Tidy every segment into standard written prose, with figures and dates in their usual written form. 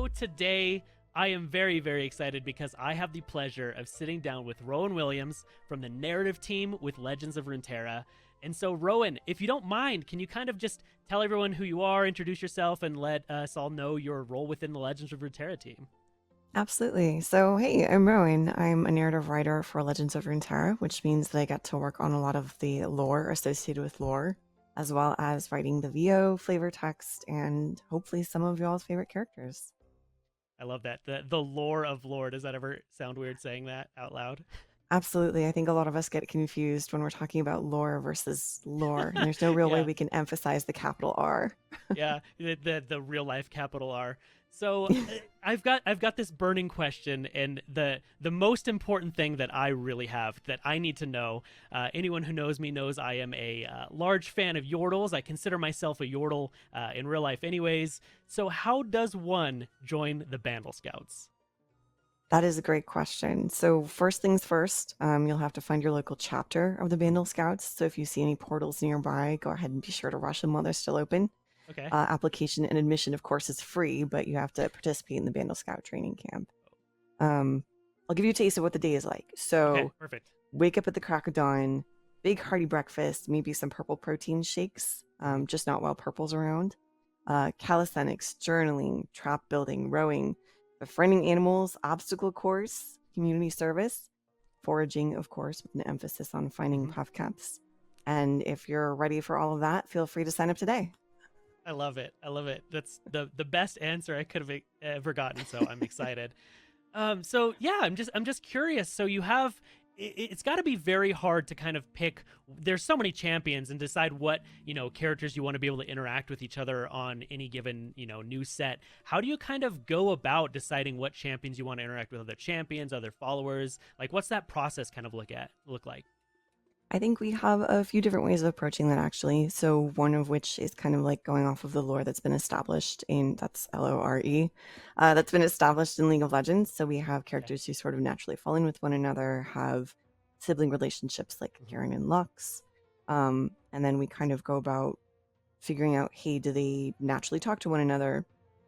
So today I am very, very excited because I have the pleasure of sitting down with Rowan Williams from the narrative team with Legends of Runeterra. And so, Rowan, if you don't mind, can you kind of just tell everyone who you are, introduce yourself, and let us all know your role within the Legends of Runeterra team? Absolutely. So, hey, I'm Rowan. I'm a narrative writer for Legends of Runeterra, which means that I get to work on a lot of the lore associated with lore, as well as writing the VO, flavor text, and hopefully some of y'all's favorite characters. I love that. The lore of lore. Does that ever sound weird saying that out loud? Absolutely. I think a lot of us get confused when we're talking about lore versus lore, and there's no real way Yeah. we can emphasize the capital R. Yeah, the real life capital R. So I've got this burning question, and the most important thing that I really have that I need to know. Anyone who knows me knows I am a large fan of Yordles. I consider myself a Yordle in real life, anyways. So how does one join the Bandle Scouts? That is a great question. So first things first, you'll have to find your local chapter of the Bandle Scouts. So if you see any portals nearby, go ahead and be sure to rush them while they're still open. Okay. Application and admission, of course, is free, but you have to participate in the Bandle Scout training camp. Um, I'll give you a taste of what the day is like. Okay. So Perfect. wake up at the crack of dawn, big hearty breakfast, maybe some purple protein shakes, just not while purple's around. Calisthenics, journaling, trap building, rowing, befriending animals, obstacle course, community service, foraging, of course, with an emphasis on finding Mm-hmm. puff caps. And if you're ready for all of that, feel free to sign up today. I love it. I love it. That's the best answer I could have ever gotten. So I'm excited. So yeah, I'm just curious. So you have it's got to be very hard to kind of pick. There's so many champions and decide what characters you want to be able to interact with each other on any given new set. How do you kind of go about deciding what champions you want to interact with other champions, other followers? Like, what's that process kind of look like? I think we have a few different ways of approaching that actually. So one of which is kind of like going off of the lore that's been established in that's LORE, that's been established in League of Legends. So we have Okay. characters who sort of naturally fall in with one another, have sibling relationships like Mm-hmm. Garen and Lux, and then we kind of go about figuring out, hey, do they naturally talk to one another?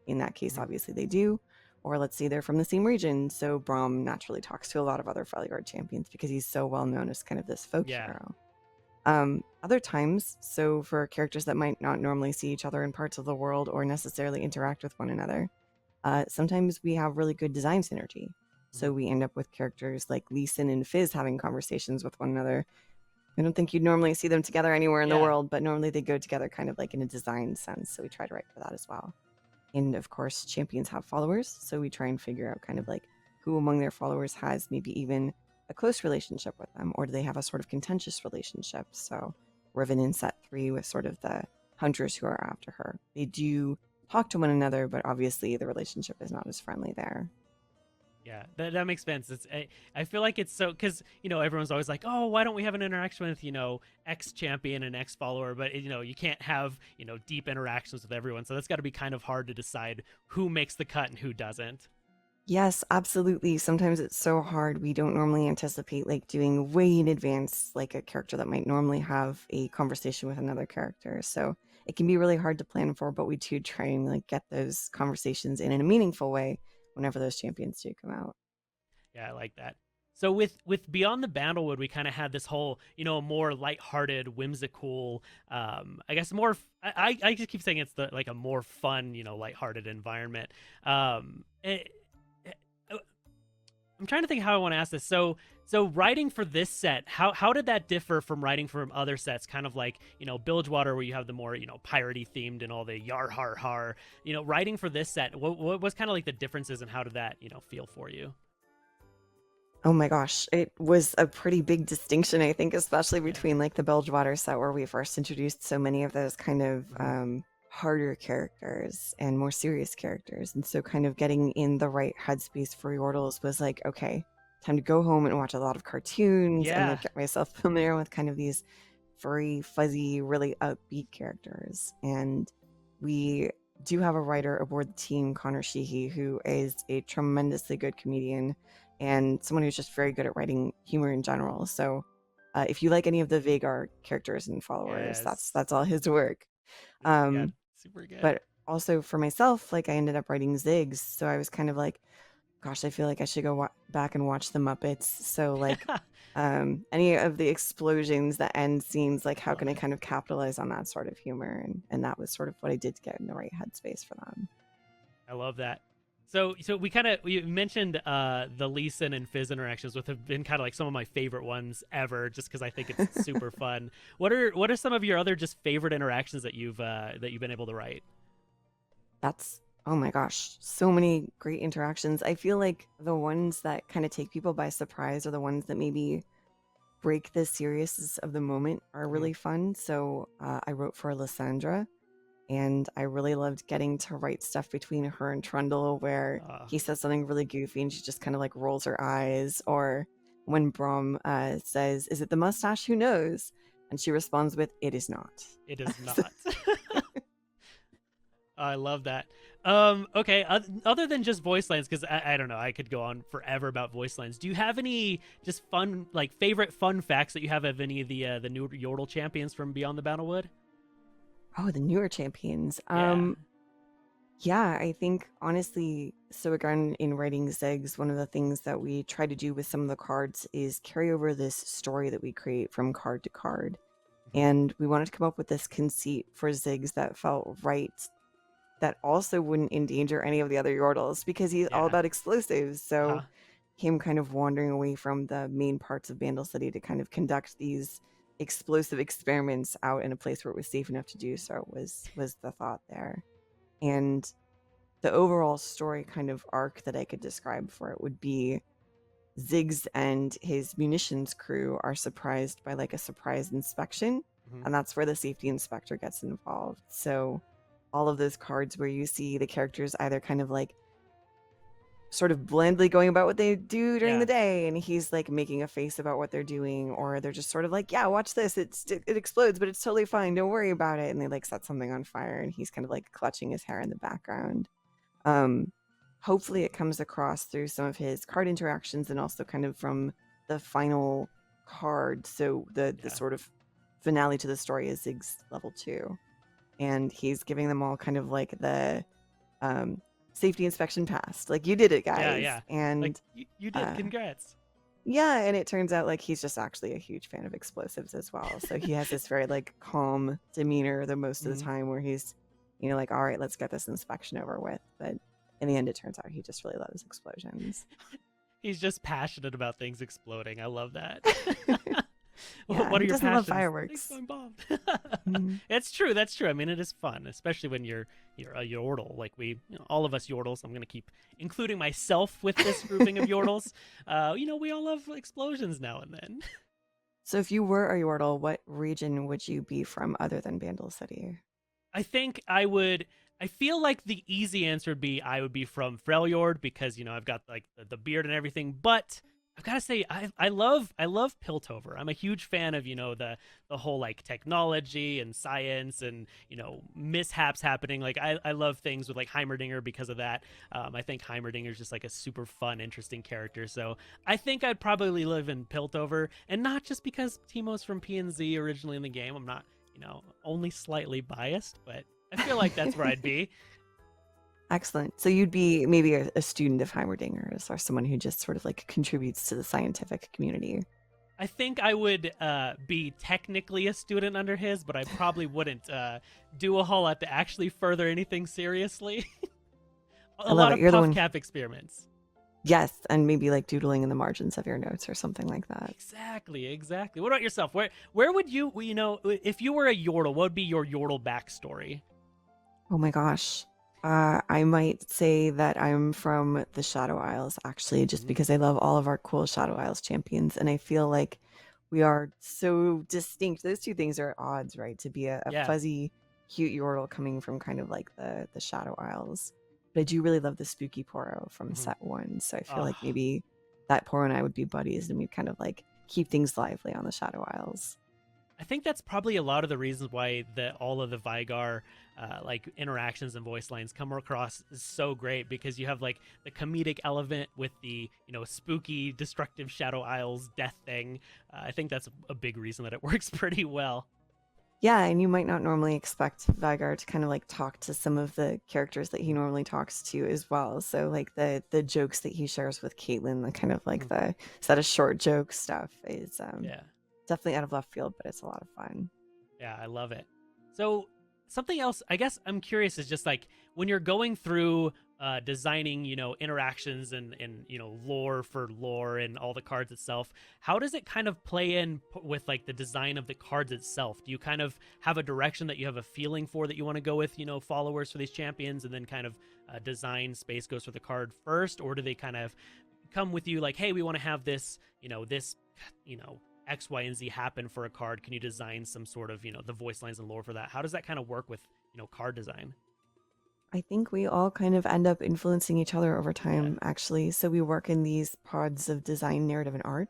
In that case, Mm-hmm. obviously they do. Or let's say they're from the same region, so Braum naturally talks to a lot of other Freljord champions because he's so well known as kind of this folk Yeah. hero. Other times, so for characters that might not normally see each other in parts of the world or necessarily interact with one another, sometimes we have really good design synergy. Mm-hmm. So we end up with characters like Lee Sin and Fizz having conversations with one another. I don't think you'd normally see them together anywhere in the Yeah. world, but normally they go together kind of like in a design sense. So we try to write for that as well. And of course, champions have followers. So we try and figure out kind of like who among their followers has maybe even a close relationship with them, or do they have a sort of contentious relationship? So Riven in set 3 with sort of the hunters who are after her. They do talk to one another, but obviously the relationship is not as friendly there. Yeah, that makes sense. I feel like it's so because everyone's always like, oh, why don't we have an interaction with X champion and X follower? But you can't have deep interactions with everyone, so that's got to be kind of hard to decide who makes the cut and who doesn't. Yes, absolutely. Sometimes it's so hard. We don't normally anticipate like doing way in advance, like a character that might normally have a conversation with another character. So it can be really hard to plan for, but we do try and like get those conversations in a meaningful way whenever those champions do come out. Yeah, I like that. So with Beyond the Bandlewood, we kind of had this whole more lighthearted, whimsical, I guess more. I just keep saying it's the like a more fun, lighthearted environment. It, I'm trying to think how I want to ask this. So writing for this set, how did that differ from writing from other sets? Kind of like Bilgewater, where you have the more piratey themed and all the yar har har. Writing for this set, what was kind of like the differences and how did that feel for you? Oh my gosh, it was a pretty big distinction, I think, especially Yeah. between like the Bilgewater set where we first introduced so many of those kind of Mm-hmm. harder characters and more serious characters. And so kind of getting in the right headspace for Yordles was like, okay, time to go home and watch a lot of cartoons and Yeah. like get myself familiar with kind of these furry, fuzzy, really upbeat characters. And we do have a writer aboard the team, Connor Sheehy, who is a tremendously good comedian and someone who's just very good at writing humor in general. So if you like any of the Vagar characters and followers, Yes. that's all his work. Yeah. Um, Super good. but also for myself, like I ended up writing Ziggs, so I was kind of like, gosh, I feel like I should go back and watch the Muppets. So like any of the explosions, the end scenes, like how Love can I it. kind of capitalize on that sort of humor? And that was sort of what I did to get in the right headspace for them. I love that. So we mentioned the Lee Sin and Fizz interactions, which have been kind of like some of my favorite ones ever, just because I think it's super fun. What are some of your other just favorite interactions that you've been able to write? That's, oh my gosh, so many great interactions. I feel like the ones that kind of take people by surprise are the ones that maybe break the seriousness of the moment are really fun. So I wrote for Lysandra, and I really loved getting to write stuff between her and Trundle where he says something really goofy and she just kind of like rolls her eyes. Or when Brom says, "Is it the mustache? Who knows?" And she responds with, "It is not." It is not. I love that. Okay, other than just voice lines, because I don't know, I could go on forever about voice lines. Do you have any just fun, like favorite fun facts that you have of any of the new Yordle champions from Beyond the Bandlewood? Oh, the newer champions. Yeah. Yeah, I think honestly, so again, in writing Ziggs, one of the things that we try to do with some of the cards is carry over this story that we create from card to card. And we wanted to come up with this conceit for Ziggs that felt right, that also wouldn't endanger any of the other Yordles, because he's all Yeah. about explosives. So Uh-huh. him kind of wandering away from the main parts of Bandle City to kind of conduct these explosive experiments out in a place where it was safe enough to do so was the thought there. And the overall story kind of arc that I could describe for it would be Ziggs and his munitions crew are surprised by like a surprise inspection, and that's where the safety inspector gets involved. So all of those cards where you see the characters either kind of like sort of blandly going about what they do during the day, and he's like making a face about what they're doing, or they're just sort of like, yeah, watch this, it explodes, but it's totally fine, don't worry about it, and they like set something on fire and he's kind of like clutching his hair in the background. Hopefully it comes across through some of his card interactions and also kind of from the final card. So the sort of finale to the story is Ziggs level 2, and he's giving them all kind of like the safety inspection passed, like, you did it, guys. And like you did, congrats. Yeah, and it turns out like he's just actually a huge fan of explosives as well, so he has this very like calm demeanor the most of the time, where he's, you know, like, all right, let's get this inspection over with. But in the end, it turns out he just really loves explosions. He's just passionate about things exploding. I love that. Yeah, what are he your doesn't love passions? fireworks. Things going bomb. It's true. That's true. I mean, it is fun, especially when you're a Yordle. Like all of us Yordles. I'm gonna keep including myself with this grouping of Yordles. We all love explosions now and then. So if you were a Yordle, what region would you be from other than Bandle City? I think I would. I feel like the easy answer would be I would be from Freljord, because I've got like the beard and everything. But I've got to say I love Piltover. I'm a huge fan of the whole like technology and science and mishaps happening. Like I love things with like Heimerdinger because of that. I think Heimerdinger is just like a super fun, interesting character. So I think I'd probably live in Piltover, and not just because Teemo's from PNZ originally in the game. I'm not only slightly biased, but I feel like that's where I'd be. Excellent. So you'd be maybe a student of Heimerdinger's, or someone who just sort of like contributes to the scientific community. I think I would be technically a student under his, but I probably wouldn't do a whole lot to actually further anything seriously. A lot of puff cap experiments. Yes, and maybe like doodling in the margins of your notes or something like that. Exactly. What about yourself? Where would you, if you were a Yordle, what would be your Yordle backstory? Oh my gosh. I might say that I'm from the Shadow Isles, actually, just because I love all of our cool Shadow Isles champions, and I feel like we are so distinct. Those two things are at odds, right? To be a fuzzy, cute Yordle coming from kind of like the Shadow Isles. But I do really love the spooky Poro from set 1, so I feel like maybe that Poro and I would be buddies, and we'd kind of like keep things lively on the Shadow Isles. I think that's probably a lot of the reasons why all of the Vygar like interactions and voice lines come across so great, because you have like the comedic element with the spooky, destructive Shadow Isles death thing. I think that's a big reason that it works pretty well. Yeah, and you might not normally expect Vigar to kind of like talk to some of the characters that he normally talks to as well. So like the jokes that he shares with Caitlyn, the kind of like Mhm. the set of short joke stuff is Yeah. definitely out of left field, but it's a lot of fun. Yeah, I love it. So something else, I guess I'm curious is just like when you're going through designing, interactions and lore for lore and all the cards itself. How does it kind of play in with like the design of the cards itself? Do you kind of have a direction that you have a feeling for that you want to go with, followers for these champions, and then kind of design Space Ghost for the card first, or do they kind of come with you like, hey, we want to have this, you know, X, Y, and Z happen for a card? Can you design some sort of, the voice lines and lore for that? How does that kind of work with, card design? I think we all kind of end up influencing each other over Yeah. time, actually. So we work in these pods of design, narrative, and art,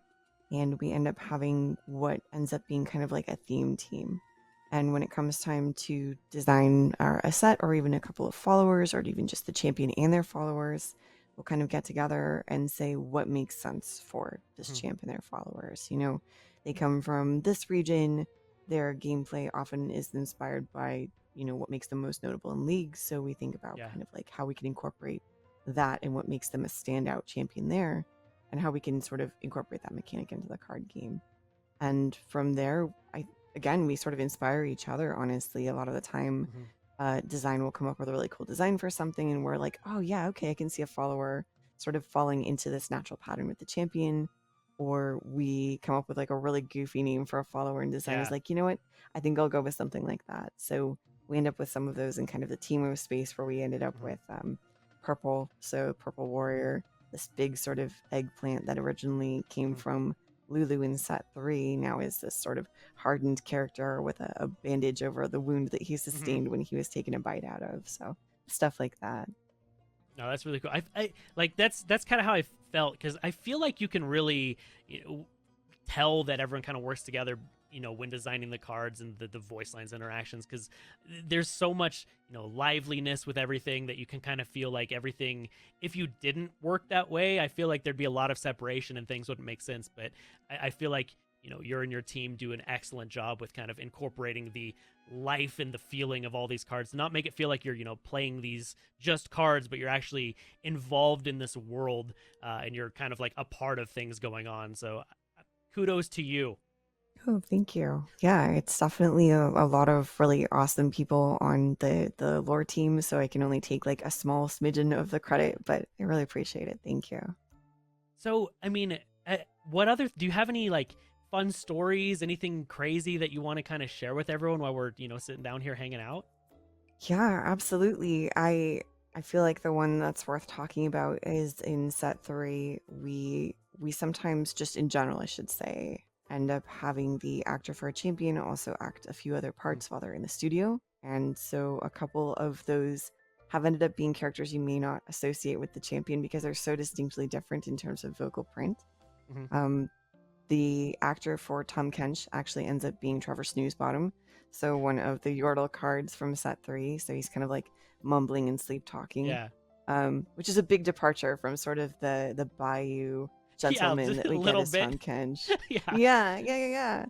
and we end up having what ends up being kind of like a theme team. And when it comes time to design a set or even a couple of followers or even just the champion and their followers, we'll kind of get together and say what makes sense for this Mhm. champ and their followers. They come from this region, their gameplay often is inspired by what makes them most notable in leagues, so we think about Yeah. kind of like how we can incorporate that and what makes them a standout champion there, and how we can sort of incorporate that mechanic into the card game. And from there, we sort of inspire each other. Honestly, a lot of the time, Mhm. design will come up with a really cool design for something, and we're like, oh yeah, okay, I can see a follower sort of falling into this natural pattern with the champion. Or we come up with like a really goofy name for a follower, and design is Yeah. like, you know what, I think I'll go with something like that. So we end up with some of those in kind of the team of space, where we ended up Mhm. with purple, so purple warrior, this big sort of eggplant that originally came Mhm. from Lulu in set 3, now is this sort of hardened character with a bandage over the wound that he Mhm. sustained when he was taken a bite out of. So stuff like that. No, that's really cool. I like that's kind of how I felt, because I feel like you can really, you know, tell that everyone kind of works together, when designing the cards and the voice lines interactions, because there's so much, liveliness with everything that you can kind of feel like everything, if you didn't work that way, I feel like there'd be a lot of separation and things wouldn't make sense. But I feel like, you're and your team do an excellent job with kind of incorporating the life and the feeling of all these cards, to not make it feel like you're, playing these just cards, but you're actually involved in this world, and you're kind of like a part of things going on. So kudos to you. Oh, thank you. Yeah, it's definitely a lot of really awesome people on the lore team, so I can only take like a small smidgen of the credit, but I really appreciate it. Thank you. So, I mean, what other, do you have any like fun stories, anything crazy that you want to kind of share with everyone while we're, sitting down here hanging out? Yeah, absolutely. I feel like the one that's worth talking about is in set 3. We sometimes, just in general, I should say, end up having the actor for a champion also act a few other Mhm. parts while they're in the studio. And so a couple of those have ended up being characters you may not associate with the champion because they're so distinctly different in terms of vocal print. Mhm. Um, the actor for Tom Kench actually ends up being Trevor Snoozebottom, so one of the Yordle cards from set 3. So he's kind of like mumbling and sleep talking, Yeah. which is a big departure from sort of the Bayou Yeah, gentleman just that a we get little as bit. Tom Kench. Yeah. Yeah.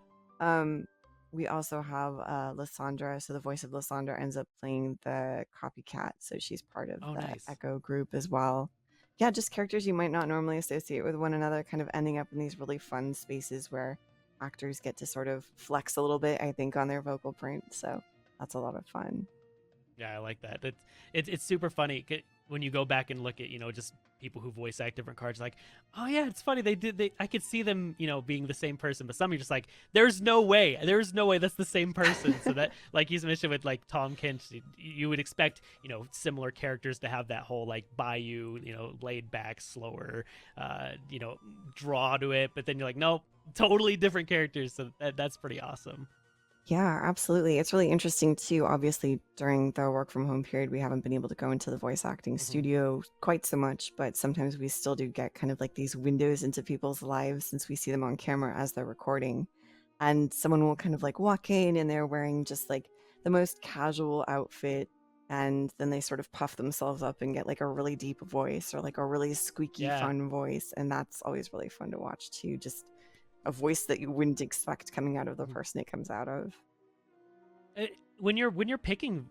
We also have Lysandra. So the voice of Lysandra ends up playing the copycat. So she's part of Oh, the nice. Echo group as well. Yeah, just characters you might not normally associate with one another, kind of ending up in these really fun spaces where actors get to sort of flex a little bit, I think, on their vocal print. So that's a lot of fun. Yeah, I like that. It's super funny when you go back and look at, just people who voice act different cards. Like, oh yeah, it's funny, I could see them, being the same person, but some are just like, there's no way that's the same person. So that, like you mentioned with like Tom Kench, you would expect, similar characters to have that whole like bayou, laid back, slower, draw to it, but then you're like, nope, totally different characters. So that's pretty awesome. Yeah, absolutely. It's really interesting too. Obviously, during the work from home period, we haven't been able to go into the voice acting Hmm. studio quite so much, but sometimes we still do get kind of like these windows into people's lives since we see them on camera as they're recording. And someone will kind of like walk in and they're wearing just like the most casual outfit. And then they sort of puff themselves up and get like a really deep voice or like a really squeaky, Yeah. fun voice. And that's always really fun to watch too. Just a voice that you wouldn't expect coming out of the Mhm. person it comes out of. Uh, when you're picking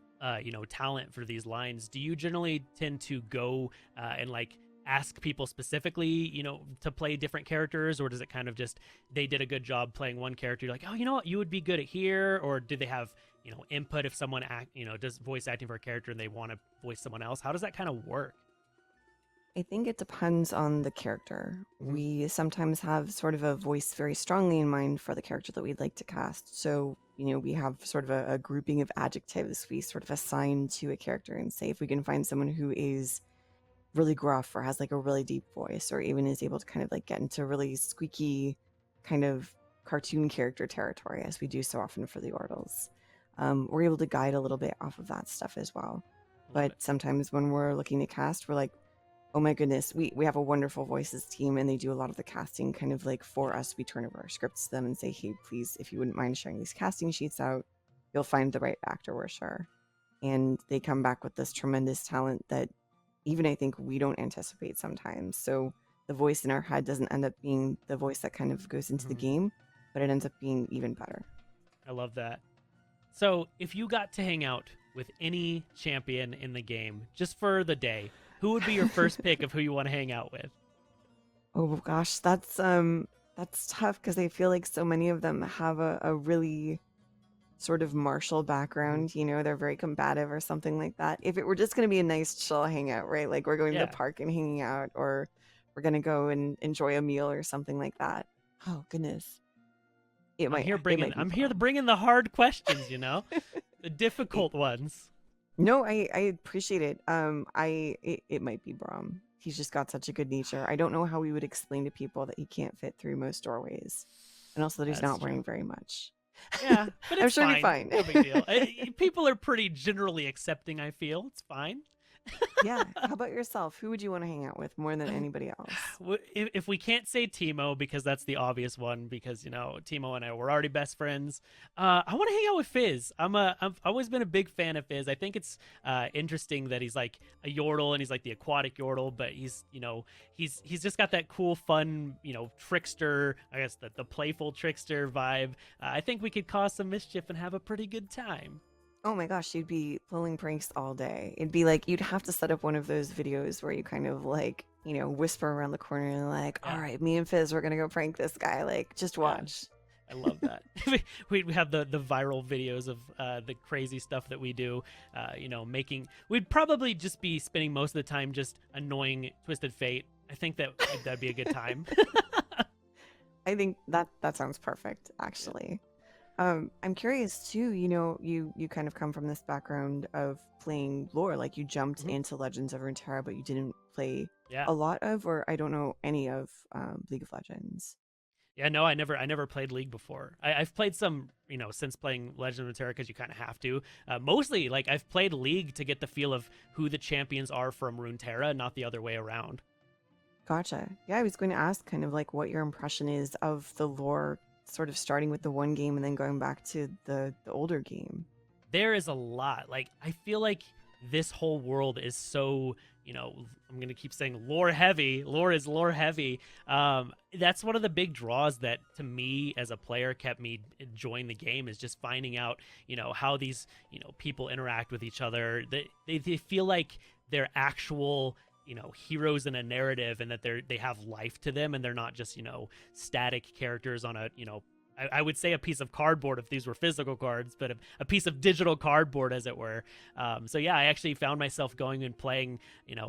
talent for these lines, do you generally tend to go and like ask people specifically to play different characters, or does it kind of just they did a good job playing one character, you're like, oh, you know what, you would be good at here? Or do they have input if someone does voice acting for a character and they want to voice someone else? How does that kind of work? I think it depends on the character. Hmm. We sometimes have sort of a voice very strongly in mind for the character that we'd like to cast. So, we have sort of a grouping of adjectives we sort of assign to a character and say if we can find someone who is really gruff or has like a really deep voice or even is able to kind of like get into really squeaky kind of cartoon character territory as we do so often for the Yordles. We're able to guide a little bit off of that stuff as well. Love But it. sometimes when we're looking to cast, we're like, oh my goodness, we have a wonderful voices team and they do a lot of the casting kind of like for us. We turn over our scripts to them and say, hey, please, if you wouldn't mind sharing these casting sheets out, you'll find the right actor, we're sure. And they come back with this tremendous talent that even I think we don't anticipate sometimes. So the voice in our head doesn't end up being the voice that kind of goes into the Mhm. game, but it ends up being even better. I love that. So, if you got to hang out with any champion in the game just for the day, who would be your first pick of who you want to hang out with? Oh gosh, that's tough because I feel like so many of them have a really sort of martial Mhm. background, they're very combative or something like that. If it were just going to be a nice chill hangout, right? Like we're going to the Yeah, park and hanging out, or we're going to go and enjoy a meal or something like that. Oh goodness. It I'm might here it bringing might be I'm here to Brom. bring in the hard questions, the It- difficult ones. no, I appreciate it. It might be Brom. He's just got such a good nature. I don't know how we would explain to people that he can't fit through most doorways, and also that he's That's not true. wearing very much. Yeah, but I'm it's sure it'd be fine. fine. No big deal. People are pretty generally accepting, I feel. It's fine. Yeah. How about yourself? Who would you want to hang out with more than anybody else? If we can't say Timo because that's the obvious one, because Timo and I were already best friends, I want to hang out with Fizz. I've always been a big fan of Fizz. I think it's interesting that he's like a Yordle and he's like the aquatic Yordle, but he's just got that cool, fun, trickster. I guess the playful trickster vibe. I think we could cause some mischief and have a pretty good time. Oh my gosh, you'd be pulling pranks all day. It'd be like you'd have to set up one of those videos where you kind of like, whisper around the corner and like, all Yeah, right, me and Fizz, we're gonna go prank this guy. Like, just yeah. watch. I love that. We have the viral videos of the crazy stuff that we do. Making we'd probably just be spending most of the time just annoying Twisted Fate. I think that'd be a good time. I think that sounds perfect, actually. I'm curious too, you kind of come from this background of playing lore, like you jumped Mhm. into Legends of Runeterra, but you didn't play Yeah, a lot of, or I don't know any of League of Legends. yeah. No, I never played League before. I've played some, since playing Legend of Runeterra because you kind of have to. Mostly, like I've played League to get the feel of who the champions are from Runeterra, not the other way around. Gotcha. Yeah, I was going to ask kind of like what your impression is of the lore, sort of starting with the one game and then going back to the older game. There is a lot. Like I feel like this whole world is so, I'm gonna keep saying lore heavy. Lore is lore heavy. That's one of the big draws that to me as a player kept me enjoying the game, is just finding out, how these, people interact with each other. They feel like they're actual, heroes in a narrative, and that they have life to them, and they're not just, static characters on a, I would say a piece of cardboard if these were physical cards, but a piece of digital cardboard, as it were. So yeah, I actually found myself going and playing,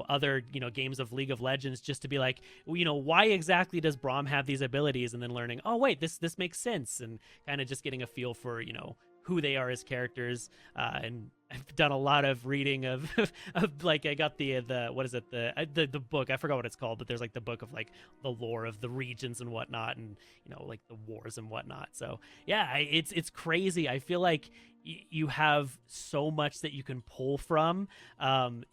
other, games of League of Legends just to be like, well, why exactly does Braum have these abilities, and then learning, oh wait, this makes sense, and kind of just getting a feel for, who they are as characters. And I've done a lot of reading of, of like I got the what is it, the book, I forgot what it's called, but there's like the book of like the lore of the regions and whatnot, and like the wars and whatnot. So yeah, it's crazy. I feel like you have so much that you can pull from.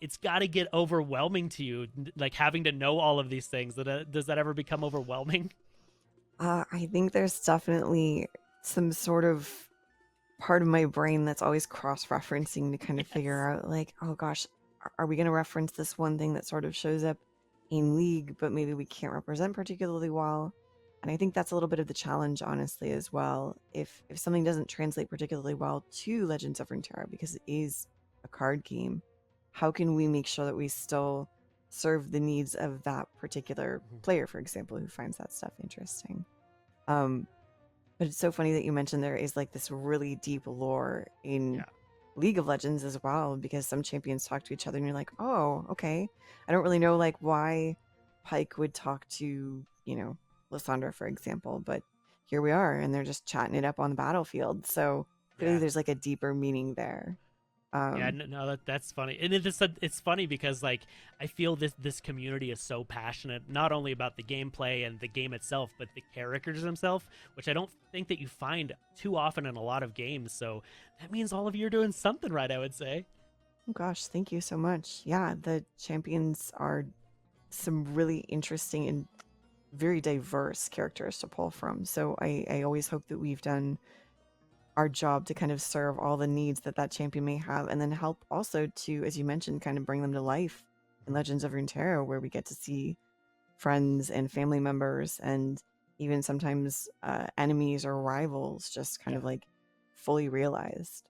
It's got to get overwhelming to you, like having to know all of these things. Does that ever become overwhelming? I think there's definitely some sort of part of my brain that's always cross-referencing to kind of Yes. figure out like, oh gosh, are we going to reference this one thing that sort of shows up in League, but maybe we can't represent particularly well? And I think that's a little bit of the challenge, honestly, as well. If something doesn't translate particularly well to Legends of Runeterra, because it is a card game, how can we make sure that we still serve the needs of that particular player, for example, who finds that stuff interesting? But it's so funny that you mentioned there is like this really deep lore in League of Legends as well, because some champions talk to each other and you're like, oh, okay. I don't really know like why Pike would talk to, Lysandra, for example, but here we are and they're just chatting it up on the battlefield. So clearly there's like a deeper meaning there. Yeah, no, that's funny, and it's funny because like I feel this community is so passionate, not only about the gameplay and the game itself, but the characters themselves, which I don't think that you find too often in a lot of games. So that means all of you are doing something right, I would say. Oh gosh, thank you so much. Yeah, the champions are some really interesting and very diverse characters to pull from. So I always hope that we've done our job to kind of serve all the needs that that champion may have, and then help also to, as you mentioned, kind of bring them to life in Legends of Runeterra, where we get to see friends and family members and even sometimes enemies or rivals just kind of like fully realized.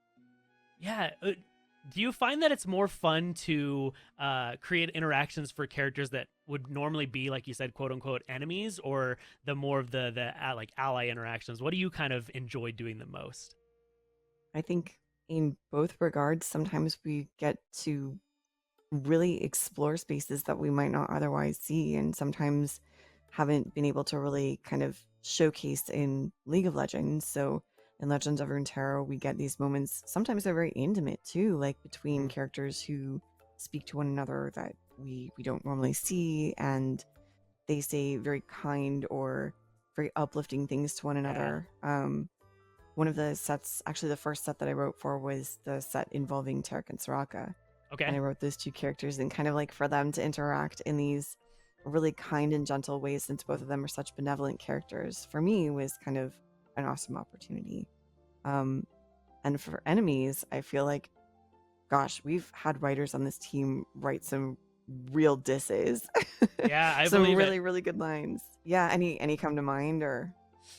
Yeah. Do you find that it's more fun to create interactions for characters that would normally be, like you said, quote unquote enemies, or the more of the like ally interactions? What do you kind of enjoy doing the most? I think in both regards, sometimes we get to really explore spaces that we might not otherwise see, and sometimes haven't been able to really kind of showcase in League of Legends. So in Legends of Runeterra, we get these moments. Sometimes they're very intimate too, like between characters who speak to one another that we don't normally see, and they say very kind or very uplifting things to one another. One of the sets, actually the first set that I wrote for, was the set involving Tarek and Soraka. Okay. And I wrote those two characters, and kind of like for them to interact in these really kind and gentle ways, since both of them are such benevolent characters, for me was kind of an awesome opportunity. And for enemies, I feel like, gosh, we've had writers on this team write some real disses. Yeah, I some believe really, it. really good lines. Yeah, any come to mind? Or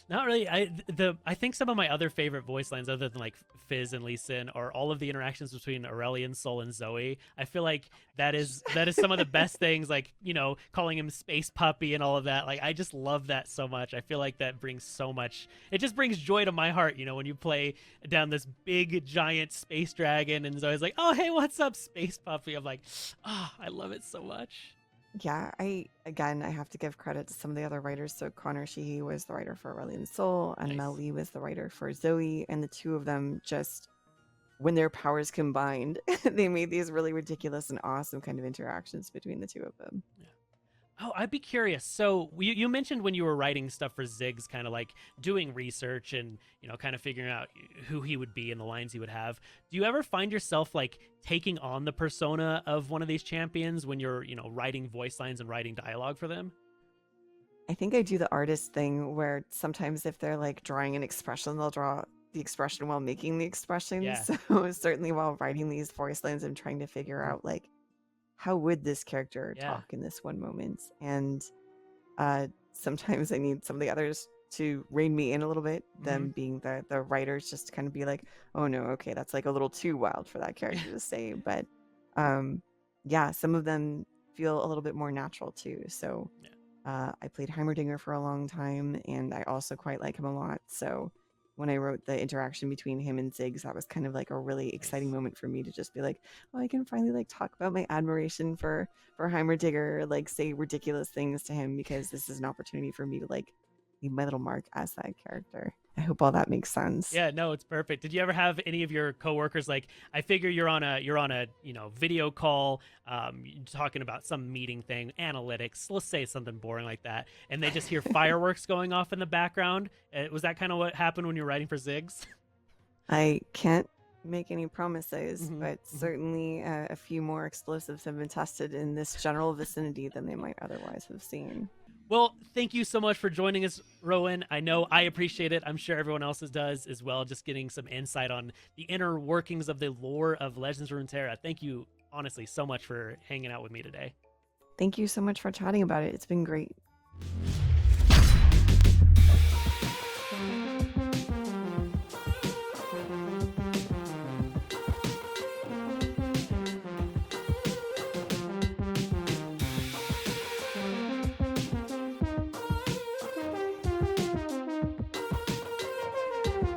Not really. I think some of my other favorite voice lines, other than like Fizz and Lee Sin, are all of the interactions between Aurelion, Sol, and Zoe. I feel like that is some of the best things. Like, calling him Space Puppy and all of that. Like, I just love that so much. I feel like that brings so much. It just brings joy to my heart. When you play down this big giant space dragon, and Zoe's like, "Oh, hey, what's up, Space Puppy?" I'm like, "Oh, I love it so much." yeah, I have to give credit to some of the other writers. So Connor Sheehy was the writer for Aurelion Sol, and Nice. Mel Lee was the writer for Zoe, and the two of them just, when their powers combined, they made these really ridiculous and awesome kind of interactions between the two of them. Yeah. Oh, I'd be curious. So you mentioned when you were writing stuff for Ziggs, kind of like doing research and, kind of figuring out who he would be and the lines he would have. Do you ever find yourself like taking on the persona of one of these champions when you're, writing voice lines and writing dialogue for them? I think I do the artist thing where sometimes if they're like drawing an expression, they'll draw the expression while making the expression. Yeah. So certainly while writing these voice lines, I'm trying to figure out like, how would this character talk in this one moment? And sometimes I need some of the others to rein me in a little bit, them being the writers, just to kind of be like, oh no, okay, that's like a little too wild for that character to say. But yeah, some of them feel a little bit more natural too. So I played Heimerdinger for a long time, and I also quite like him a lot. So when I wrote the interaction between him and Ziggs, that was kind of like a really exciting moment for me to just be like, oh, I can finally like talk about my admiration for Heimerdinger, like say ridiculous things to him, because this is an opportunity for me to like leave my little mark as that character. I hope all that makes sense. Yeah, no, it's perfect. Did you ever have any of your coworkers, like, I figure you're on a video call, talking about some meeting thing, analytics, let's say something boring like that, and they just hear fireworks going off in the background? Was that kind of what happened when you were writing for Ziggs? I can't make any promises, but certainly a few more explosives have been tested in this general vicinity than they might otherwise have seen. Well, thank you so much for joining us, Rowan. I know I appreciate it. I'm sure everyone else does as well, just getting some insight on the inner workings of the lore of Legends of Runeterra. Thank you, honestly, so much for hanging out with me today. Thank you so much for chatting about it. It's been great.